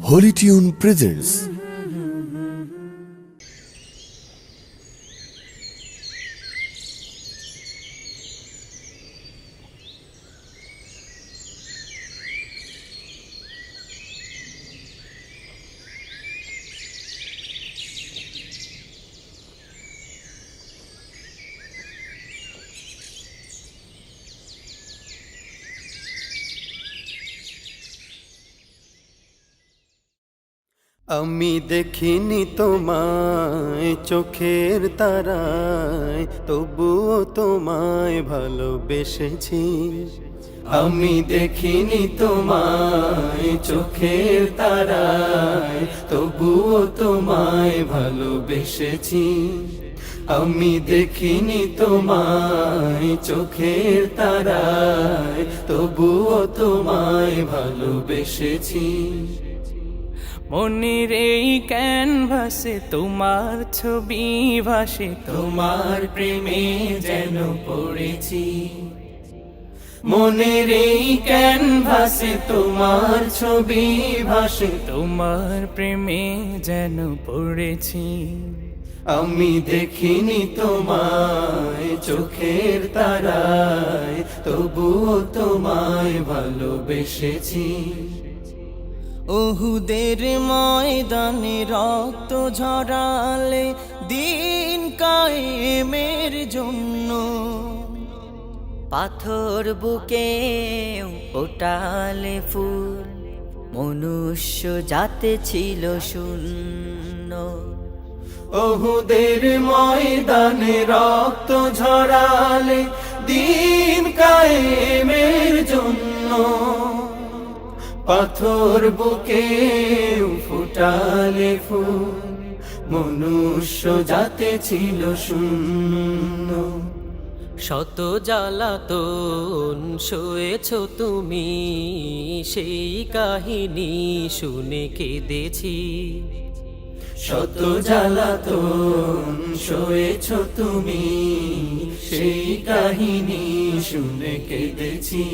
Holy Tune presents আমি দেখিনি তোমায় চোখের তারায়, তবুও তোমায় ভালোবেসেছি। আমি দেখিনি তোমায় চোখের তারায়, তবুও তোমায় ভালোবেসেছি। আমি দেখিনি তোমায় চোখের তারায়, তবুও তোমায় ভালোবেসেছি। মনের এই ক্যানভাসে তোমার ছবি ভাসে, তোমার প্রেমে যেন পড়েছি। মনের এই ক্যানভাসে তোমার ছবি ভাসে, তোমার প্রেমে যেন পড়েছি। আমি দেখিনি তোমায় চোখের তারায়, তবুও তোমায় ভালোবেসেছি। ওহুদের ময়দানে রক্ত ঝরালে দিন কায়েমের জন্য, পাথর বুকে ওটালে ফুল, মনুষ্য জাতে ছিল শূন্য। ওহুদের ময়দানে রক্ত ঝরালে দিন কায়েমের জন্য, পাথর বুকে ফুটালে ফুল, মনুষ্য জাতে ছিল শূন্য। শত জ্বালাতন সয়েছ তুমি, সেই কাহিনী শুনে কেঁদেছি। শত জ্বালাতন সয়েছ তুমি, সেই কাহিনী শুনে কেঁদেছি।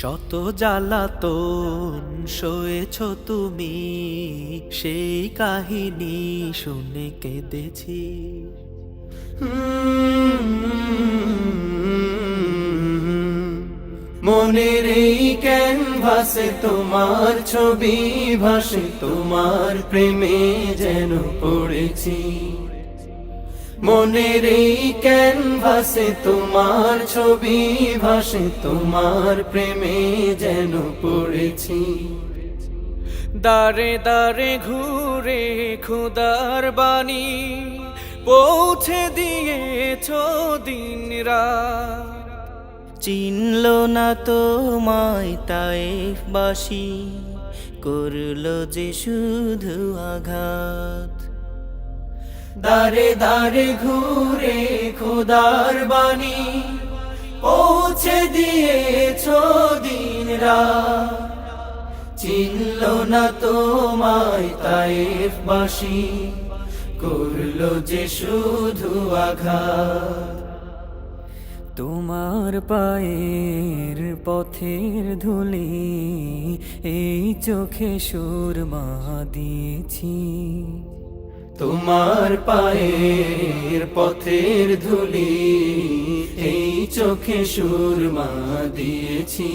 শত জ্বালাতন সয়েছ তুমি, সেই কাহিনী শুনে কেঁদেছি। মনের এই ক্যানভাসে তোমার ছবি ভাসে, তোমার প্রেমে যেন পড়েছি। মনের এই ক্যানভাসে তোমার ছবি ভাসে, তোমার প্রেমে যেন পড়েছি। দারে দারে ঘুরে খুদার বাণী পৌঁছে দিয়েছ দিন রাত, চিনল না তোমায় তায়েফবাসী, করল যে শুধু আঘাত। দারে দারে ঘুরে খোদার বাণী পৌঁছে দিয়েছ দিন রাত, চিনল না তোমায় তায়েফবাসী, করলো যে শুধু আঘাত। তোমার পায়ের পথের ধুলি এই চোখে সুরমা দিয়েছি। তোমার পায়ের পথের ধুলি এই চোখে সুরমা দিয়েছি।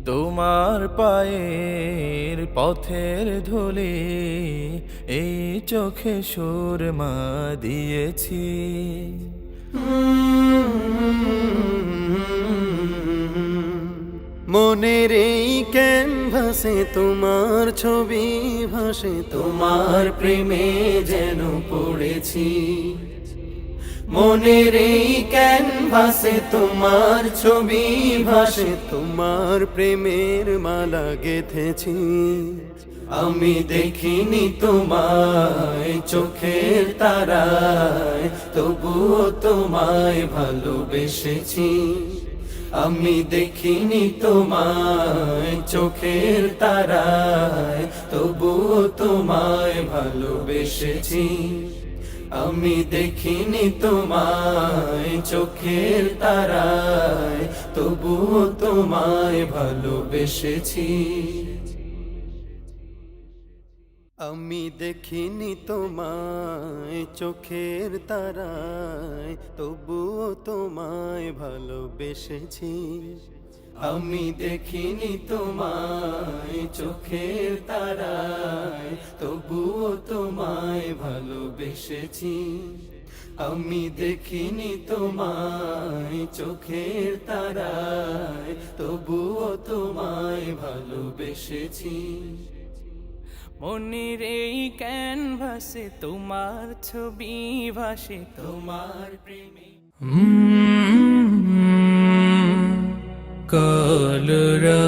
তোমার পায়ের পথের ধুলি এই চোখে সুরমা দিয়েছি। মনের এই ক্যানভাসে তোমার ছবি ভাসে, তোমার প্রেমে যেন পড়েছি। মনের এই ক্যানভাসে তোমার ছবি ভাসে, তোমার প্রেমের মালা গেঁথেছি। আমি দেখিনি তোমায় চোখের তারায়, তবুও তোমায় ভালোবেসেছি। আমি দেখিনি তোমায় চোখের তারায়, তবুও তোমায় ভালোবেসেছি। আমি দেখিনি তোমায় চোখের তারায়, তবুও তোমায় ভালোবেসেছি। আমি দেখিনি তোমায় চোখের তারায়, তবুও তোমায় ভালোবেসেছি। আমি দেখিনি তোমায় চোখের তারায়, তবুও তোমায় ভালোবেসেছি। আমি দেখিনি তোমায় চোখের তারায়, তবুও তোমায় ভালোবেসেছি। মনের এই ক্যানভাসে তোমার ছবি ভাসে, তোমার প্রেমে কলরা